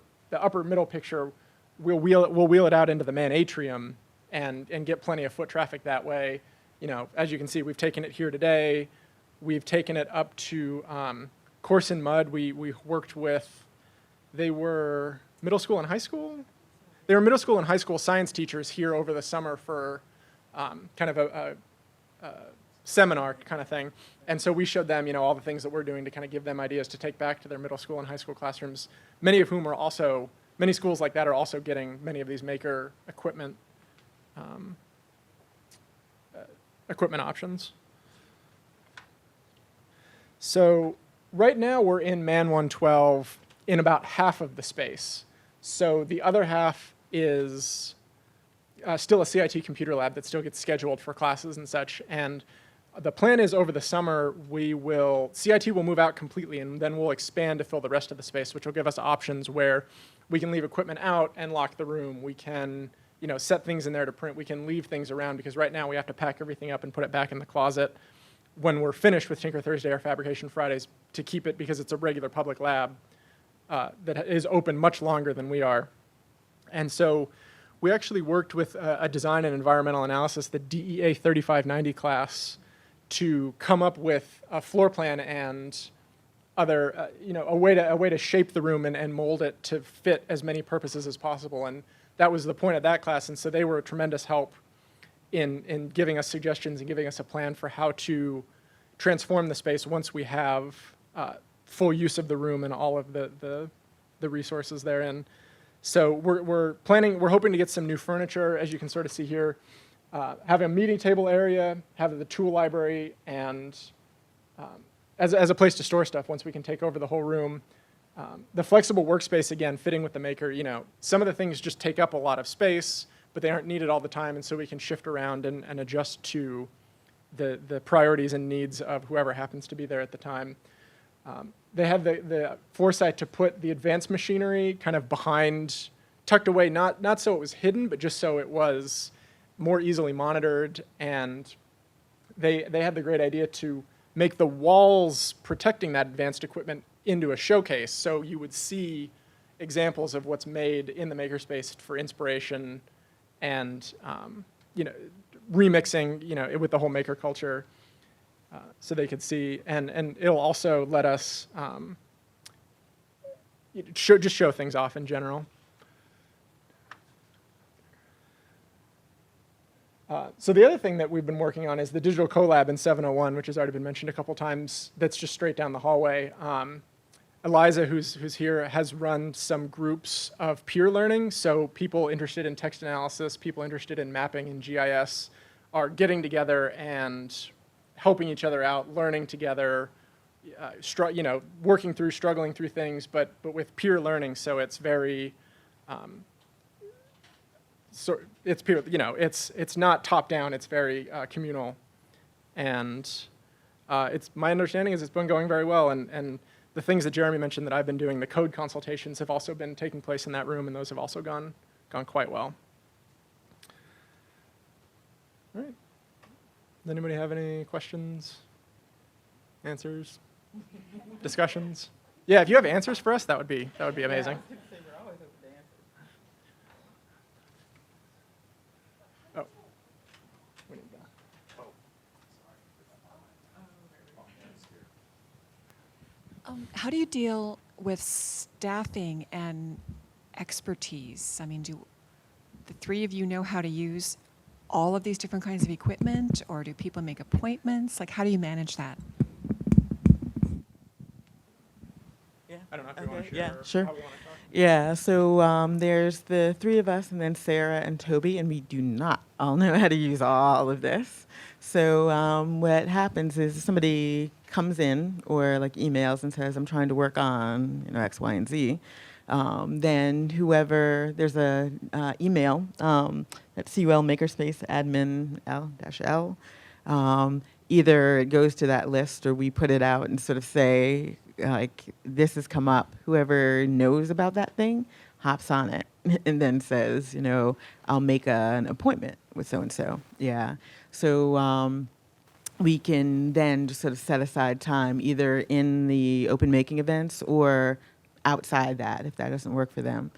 middle picture, we'll wheel it out into the man atrium and get plenty of foot traffic that way. You know, as you can see, we've taken it here today. We've taken it up to Course in Mud. We worked with, they were middle school and high school? They were middle school and high school science teachers here over the summer for kind of a seminar kind of thing. And so we showed them, you know, all the things that we're doing to kind of give them ideas to take back to their middle school and high school classrooms, many of whom are also, many schools like that are also getting many of these maker equipment options. So right now we're in Man 112 in about half of the space. So the other half is still a CIT computer lab that still gets scheduled for classes and such. And the plan is over the summer, CIT will move out completely, and then we'll expand to fill the rest of the space, which will give us options where we can leave equipment out and lock the room. We can, you know, set things in there to print. We can leave things around, because right now we have to pack everything up and put it back in the closet when we're finished with Tinker Thursday or Fabrication Fridays, to keep it, because it's a regular public lab that is open much longer than we are. And so we actually worked with a design and environmental analysis, the DEA 3590 class, to come up with a floor plan and other, you know, a way to shape the room and mold it to fit as many purposes as possible. And that was the point of that class. And so they were a tremendous help in giving us suggestions and giving us a plan for how to transform the space once we have full use of the room and all of the resources therein. So we're hoping to get some new furniture, as you can sort of see here, have a meeting table area, have the tool library, and as a place to store stuff once we can take over the whole room. The flexible workspace, again, fitting with the maker, you know, some of the things just take up a lot of space, but they aren't needed all the time, and so we can shift around and adjust to the priorities and needs of whoever happens to be there at the time. They had the foresight to put the advanced machinery kind of behind, tucked away, not so it was hidden, but just so it was more easily monitored. And they had the great idea to make the walls protecting that advanced equipment into a showcase, so you would see examples of what's made in the makerspace for inspiration and you know, remixing, you know, with the whole maker culture, so they could see, and it'll also let us just show things off in general. So the other thing that we've been working on is the digital collab in 701, which has already been mentioned a couple times. That's just straight down the hallway. Eliza, who's here, has run some groups of peer learning. So people interested in text analysis, people interested in mapping and GIS are getting together and helping each other out, learning together, you know, working through, struggling through things, but with peer learning. So it's very, so it's peer, you know, it's not top down. It's very communal, and it's my understanding is it's been going very well. And the things that Jeremy mentioned that I've been doing, the code consultations have also been taking place in that room, and those have also gone quite well. All right. Does anybody have any questions, answers, discussions? Yeah, if you have answers for us, that would be amazing. Oh, we need that. How do you deal with staffing and expertise? I mean, do the three of you know how to use all of these different kinds of equipment, or do people make appointments? Like, how do you manage that? Yeah. I don't know if you want to Okay, share yeah, sure. how we want to talk. Yeah, so there's the three of us and then Sarah and Toby, and we do not all know how to use all of this. So what happens is somebody comes in or like emails and says, I'm trying to work on X, Y, and Z. Then whoever, there's a email at CUL Makerspace admin L-L. Either it goes to that list or we put it out and sort of say, like, this has come up. Whoever knows about that thing hops on it and then says, I'll make an appointment with so-and-so. Yeah. So we can then just sort of set aside time either in the open making events or outside that, if that doesn't work for them,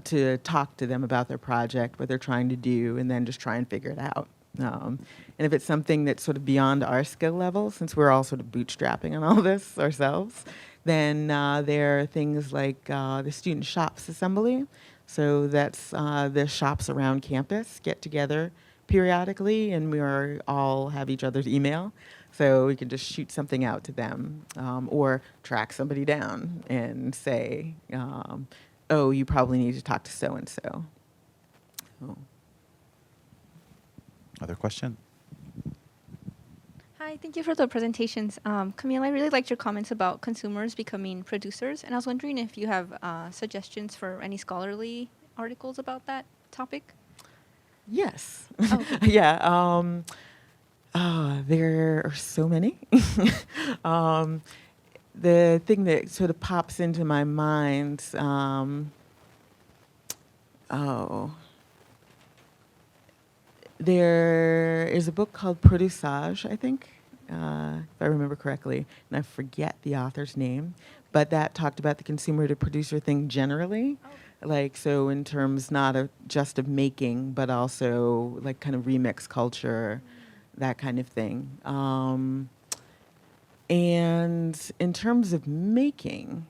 to talk to them about their project, what they're trying to do, and then just try and figure it out. And if it's something that's sort of beyond our skill level, since we're all sort of bootstrapping on all this ourselves, then there are things like the Student Shops Assembly. So that's the shops around campus get together periodically, and we all have each other's email. So we can just shoot something out to them or track somebody down and say, oh, you probably need to talk to so-and-so. Oh. Other question? Hi, thank you for the presentations. Camille, I really liked your comments about consumers becoming producers, and I was wondering if you have suggestions for any scholarly articles about that topic? Yes. Oh, okay. Yeah. There are so many. The thing that sort of pops into my mind, there is a book called Produçage, I think, if I remember correctly, and I forget the author's name, but that talked about the consumer to producer thing generally. Like, so in terms not of just of making, but also like kind of remix culture, that kind of thing. And in terms of making,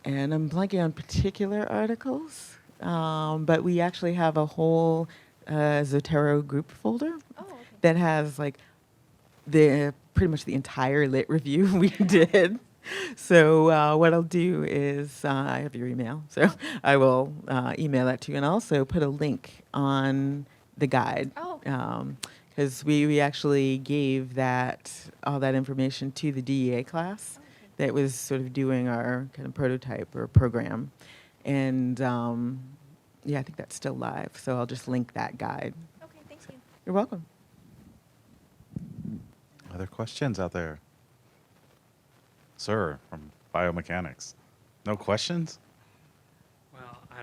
and I'm blanking on particular articles, but we actually have a whole Zotero group folder that has like pretty much the entire lit review we did. So what I'll do is, I have your email, so I will email that to you and also put a link on the guide. Because we actually gave all that information to the DEA class that was sort of doing our kind of prototype or program. And yeah, I think that's still live, so I'll just link that guide. Okay, thank you. You're welcome. Other questions out there? Sir, from biomechanics. No questions? Well, I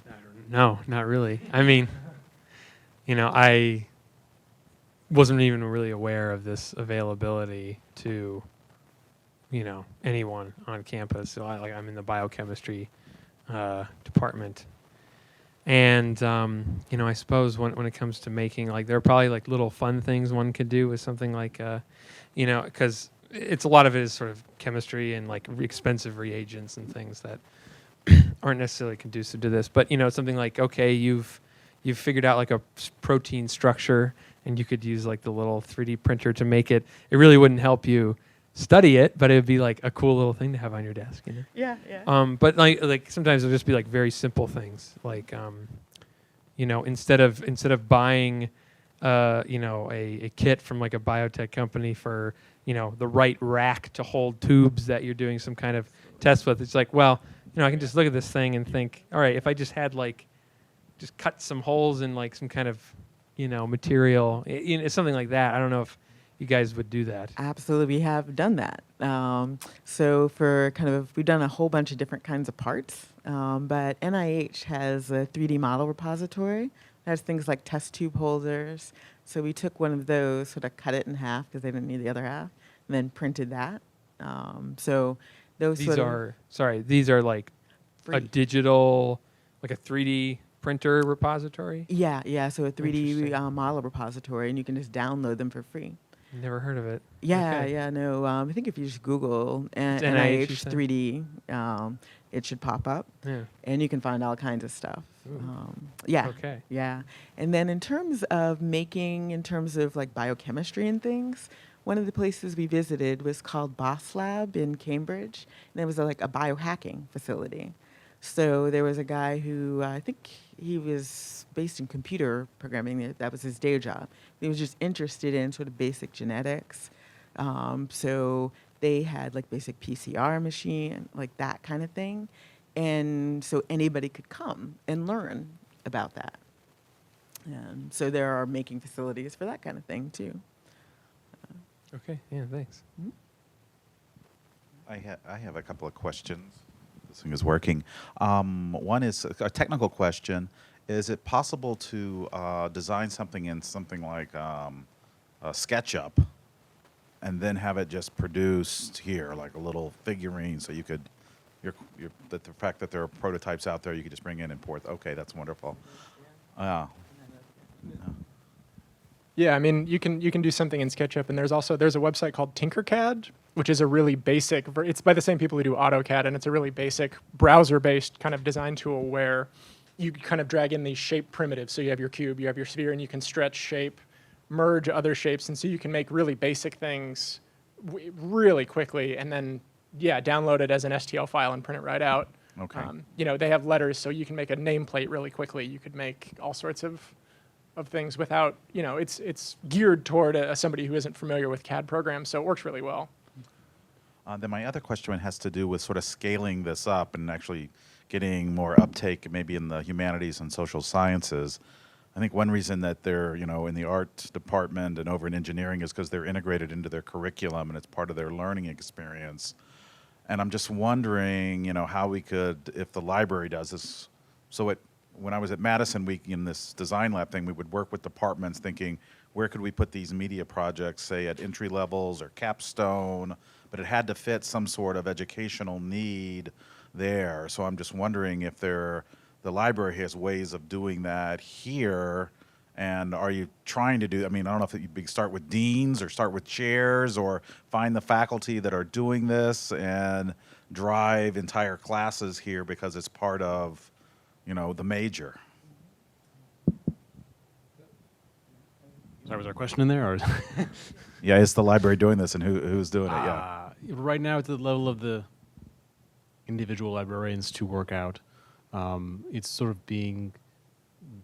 don't know, not really. I mean, I wasn't even really aware of this availability to, anyone on campus. So I'm in the biochemistry department. And, I suppose when it comes to making, there are probably little fun things one could do with something like, because a lot of it is sort of chemistry and expensive reagents and things that aren't necessarily conducive to this. But, something like, okay, you've figured out a protein structure and you could use the little 3D printer to make it. It really wouldn't help you study it, but it would be a cool little thing to have on your desk, Yeah, yeah. But sometimes it'll just be very simple things, instead of buying, a kit from a biotech company for the right rack to hold tubes that you're doing some kind of test with. It's I can just look at this thing and think, all right, if I just had just cut some holes in some kind of material, something like that. I don't know if you guys would do that. Absolutely, we have done that. So for we've done a whole bunch of different kinds of parts, but NIH has a 3D model repository. It has things like test tube holders. So we took one of those, sort of cut it in half because they didn't need the other half, and then printed that. So those These are free. a digital, a 3D printer repository? Yeah. So a 3D Interesting. model repository, and you can just download them for free. Never heard of it. Yeah, Okay. yeah, no. I think if you just Google It's NIH, you NIH said? 3D, it should pop up, Yeah. and you can find all kinds of stuff. Ooh. Yeah, Okay. yeah. And then in terms of making, in terms of like biochemistry and things, one of the places we visited was called Boss Lab in Cambridge, and it was like a biohacking facility. So there was a guy who I think he was based in computer programming. That was his day job. He was just interested in sort of basic genetics. So they had like basic PCR machine, like that kind of thing. And so anybody could come and learn about that. And so there are making facilities for that kind of thing too. Okay. Yeah. Thanks. I have a couple of questions. This thing is working. One is a technical question. Is it possible to design something in something like SketchUp and then have it just produced here, like a little figurine, so you could, the fact that there are prototypes out there, you could just bring in and port. Okay, that's wonderful. Yeah, I mean, you can do something in SketchUp, and there's a website called Tinkercad, which is a really basic. It's by the same people who do AutoCAD, and it's a really basic browser-based kind of design tool where you kind of drag in these shape primitives. So you have your cube, you have your sphere, and you can stretch shape, merge other shapes, and so you can make really basic things really quickly, and then download it as an STL file and print it right out. Okay. They have letters, so you can make a nameplate really quickly. You could make all sorts of things without, it's geared toward somebody who isn't familiar with CAD programs, so it works really well. Then my other question has to do with sort of scaling this up and actually getting more uptake maybe in the humanities and social sciences. I think one reason that they're, in the art department and over in engineering is because they're integrated into their curriculum and it's part of their learning experience. And I'm just wondering, how we could, if the library does this, when I was at Madison Week in this design lab thing, we would work with departments thinking, where could we put these media projects, say at entry levels or capstone, but it had to fit some sort of educational need there. So I'm just wondering if the library has ways of doing that here, and are you trying to do, I don't know if you start with deans or start with chairs or find the faculty that are doing this and drive entire classes here because it's part of the major. Sorry, was there a question in there? Or Yeah, is the library doing this, and who's doing it? Yeah. Right now, at the level of the individual librarians to work out, it's sort of being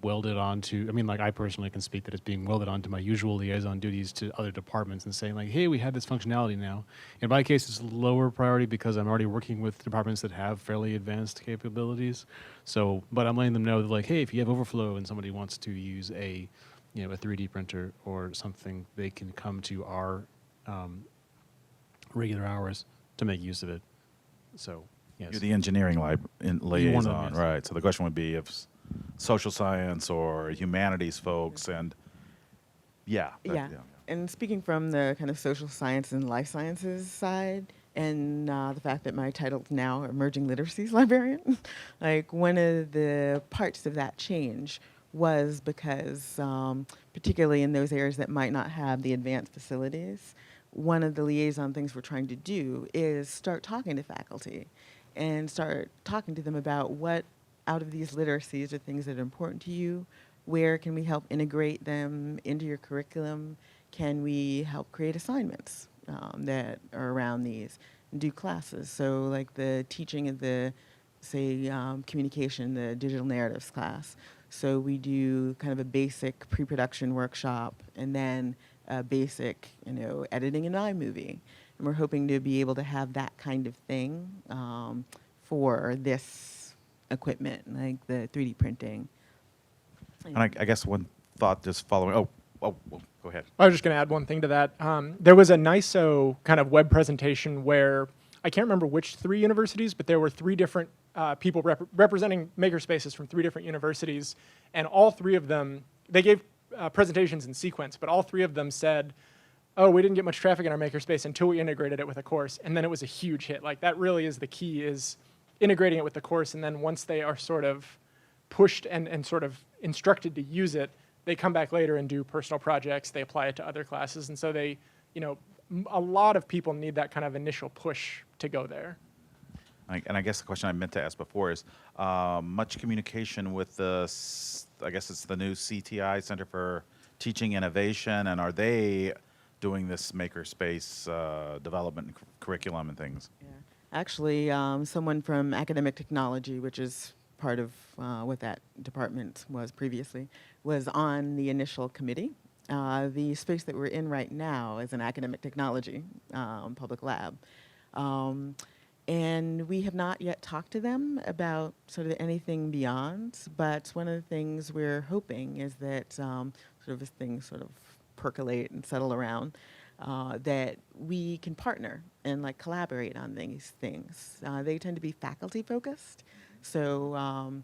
welded onto, I personally can speak that it's being welded onto my usual liaison duties to other departments and saying like, hey, we have this functionality now. In my case, it's lower priority because I'm already working with departments that have fairly advanced capabilities. So, but I'm letting them know that like, hey, if you have overflow and somebody wants to use a 3D printer or something, they can come to our regular hours to make use of it. So, yes. You're the engineering liaison, yes. right? So the question would be if social science or humanities folks, and Yeah. And speaking from the kind of social science and life sciences side, and the fact that my title's now Emerging Literacies Librarian, like one of the parts of that change was because, particularly in those areas that might not have the advanced facilities, one of the liaison things we're trying to do is start talking to faculty and start talking to them about what out of these literacies are things that are important to you. Where can we help integrate them into your curriculum? Can we help create assignments that are around these and do classes? So like the teaching of the, say, communication, the digital narratives class. So we do kind of a basic pre-production workshop and then a basic, editing an iMovie. And we're hoping to be able to have that kind of thing for this equipment, like the 3D printing. And I guess one thought just following, go ahead. I was just going to add one thing to that. There was a NISO kind of web presentation where, I can't remember which 3 universities, but there were 3 different people representing Makerspaces from 3 different universities, and all 3 of them, they gave presentations in sequence, but all 3 of them said, oh, we didn't get much traffic in our Makerspace until we integrated it with a course, and then it was a huge hit. Like that really is the key, is integrating it with the course, and then once they are sort of pushed and sort of instructed to use it, they come back later and do personal projects, they apply it to other classes, and so they a lot of people need that kind of initial push to go there. And I guess the question I meant to ask before is, much communication with I guess it's the new CTI, Center for Teaching Innovation, and are they doing this makerspace development and curriculum and things? Yeah. Actually, someone from academic technology, which is part of what that department was previously, was on the initial committee. The space that we're in right now is an academic technology public lab. And we have not yet talked to them about sort of anything beyond, but one of the things we're hoping is that sort of as things sort of percolate and settle around, that we can partner and like collaborate on these things. They tend to be faculty focused, so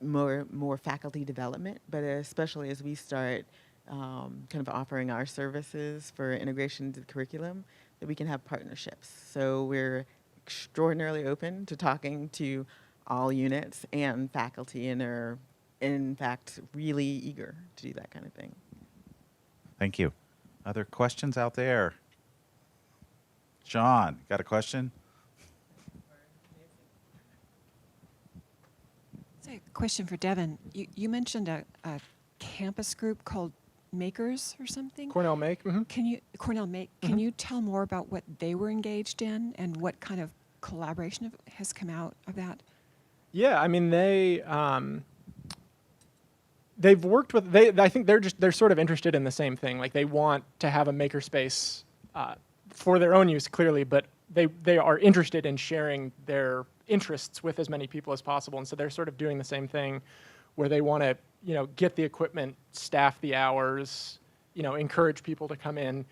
more faculty development, but especially as we start kind of offering our services for integration into the curriculum, that we can have partnerships. So we're extraordinarily open to talking to all units and faculty, and are in fact really eager to do that kind of thing. Thank you. Other questions out there? John, got a question? So a question for Devin. You mentioned a campus group called Makers or something? Cornell Make. Mm-hmm. Cornell Make, can you tell more about what they were engaged in and what kind of collaboration has come out of that? Yeah, I mean they've worked with I think they're sort of interested in the same thing. Like they want to have a makerspace for their own use clearly, but they are interested in sharing their interests with as many people as possible, and so they're sort of doing the same thing, where they want to get the equipment, staff the hours, encourage people to come in.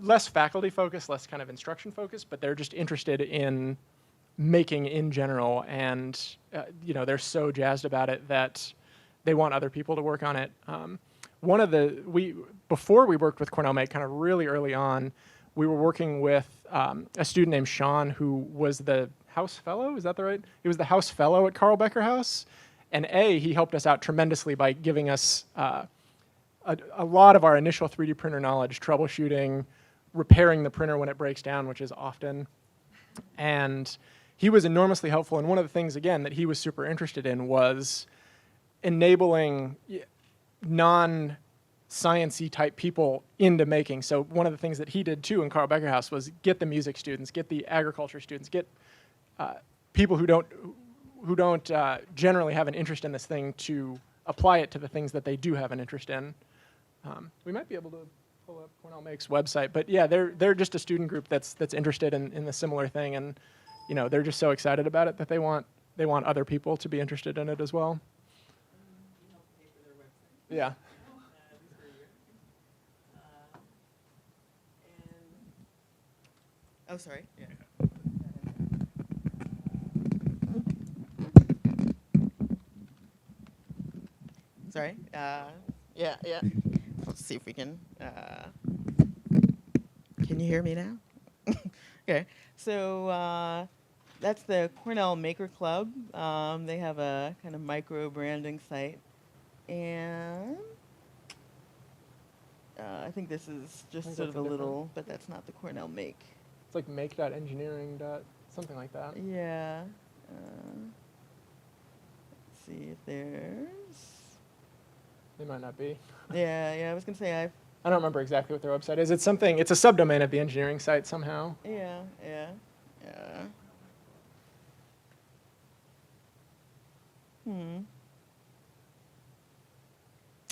Less faculty focused, less kind of instruction focused, but they're just interested in making in general, and they're so jazzed about it that they want other people to work on it. Before we worked with Cornell Make, kind of really early on, we were working with a student named Sean, who was the House Fellow. Is that the right? He was the House Fellow at Carl Becker House, and he helped us out tremendously by giving us a lot of our initial 3D printer knowledge, troubleshooting, repairing the printer when it breaks down, which is often. And he was enormously helpful. And one of the things, again, that he was super interested in was enabling non-science-y type people into making. So one of the things that he did too in Carl Becker House was get the music students, get the agriculture students, get people who don't generally have an interest in this thing to apply it to the things that they do have an interest in. We might be able to pull up Cornell Make's website, but yeah, they're just a student group that's interested in the similar thing, and they're just so excited about it that they want other people to be interested in it as well. Yeah. Oh, sorry. Yeah. Sorry. Yeah. Let's see if we can. Can you hear me now? Okay. So that's the Cornell Maker Club. They have a kind of micro branding site, and I think this is just sort of a little, but that's not the Cornell Make. It's like make.engineering. Something like that. Yeah. Let's see if there's. They might not be. Yeah. I was gonna say I don't remember exactly what their website is. It's something. It's a subdomain of the engineering site somehow. Yeah.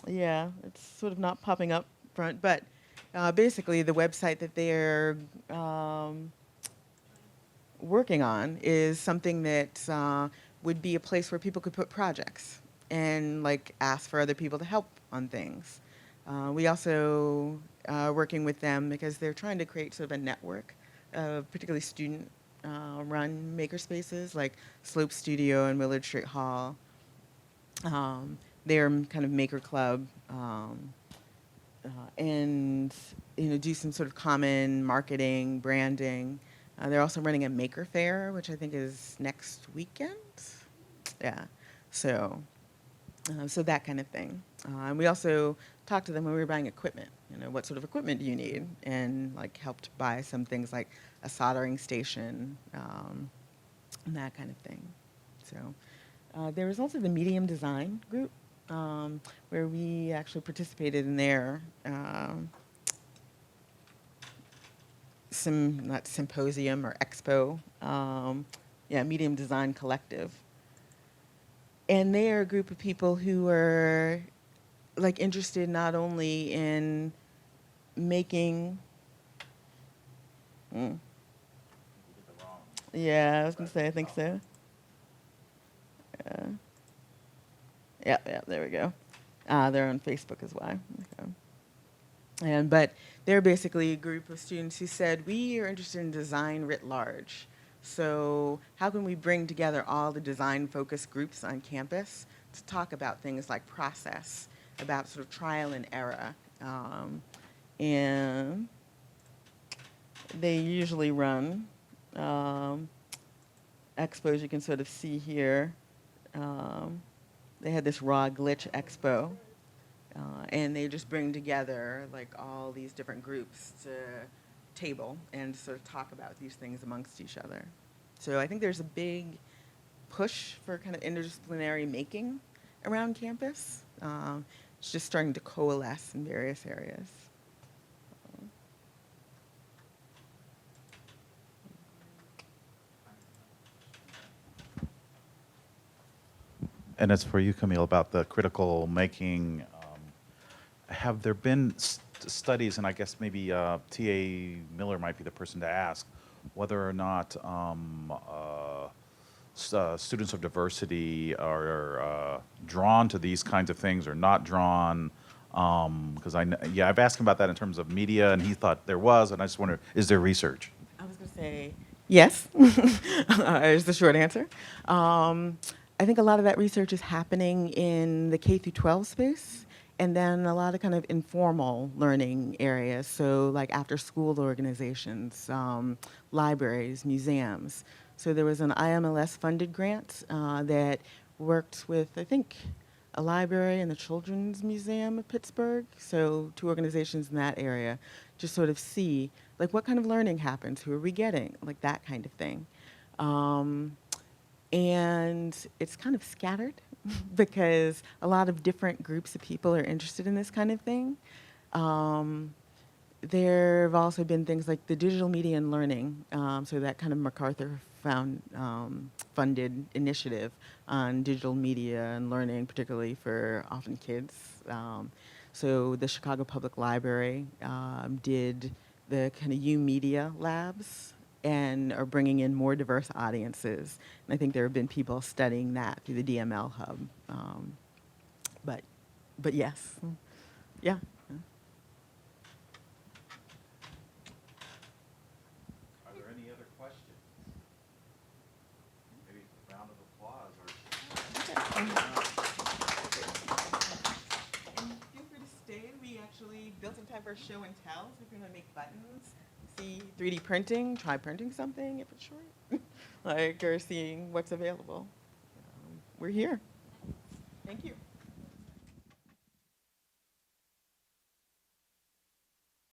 Yeah, it's sort of not popping up front, but basically the website that they're working on is something that would be a place where people could put projects and like ask for other people to help on things. We also working with them because they're trying to create sort of a network of particularly student run makerspaces like Slope Studio and Willard Street Hall. Their kind of maker club, and do some sort of common marketing, branding. They're also running a maker fair, which I think is next weekend. Yeah, so that kind of thing. And we also talked to them when we were buying equipment. You know, what sort of equipment do you need? And like helped buy some things like a soldering station, and that kind of thing. So there was also the medium design group, where we actually participated in their not symposium or expo, medium design collective. And they are a group of people who are like interested not only in making, yeah, I was gonna say, I think so. Yeah, there we go. They're on Facebook as well. Okay. But they're basically a group of students who said, we are interested in design writ large. So how can we bring together all the design-focused groups on campus to talk about things like process, about sort of trial and error. And they usually run expos you can sort of see here. They had this raw glitch expo, and they just bring together like all these different groups to table and sort of talk about these things amongst each other. So I think there's a big push for kind of interdisciplinary making around campus. It's just starting to coalesce in various areas. And it's for you, Camille, about the critical making. Have there been studies, and I guess maybe T.A. Miller might be the person to ask, whether or not students of diversity are drawn to these kinds of things or not drawn? Because I've asked him about that in terms of media, and he thought there was, and I just wonder, is there research? I was going to say yes, is the short answer. I think a lot of that research is happening in the K through 12 space, and then a lot of kind of informal learning areas, so like after-school organizations, libraries, museums. So there was an IMLS-funded grant that worked with, I think, a library and the Children's Museum of Pittsburgh, so two organizations in that area, just sort of see, like, what kind of learning happens, who are we getting, like that kind of thing. And it's kind of scattered because a lot of different groups of people are interested in this kind of thing. There have also been things like the Digital Media and Learning, so that kind of MacArthur funded initiative on digital media and learning, particularly for often kids. So the Chicago Public Library did the kind of U-Media labs and are bringing in more diverse audiences. And I think there have been people studying that through the DML hub. But yes, yeah. Are there any other questions? Maybe a round of applause or. And feel free to stay. We actually built some time for show and tell. So we're going to make buttons, see 3D printing, try printing something if it's short, like, or seeing what's available. We're here. Thank you.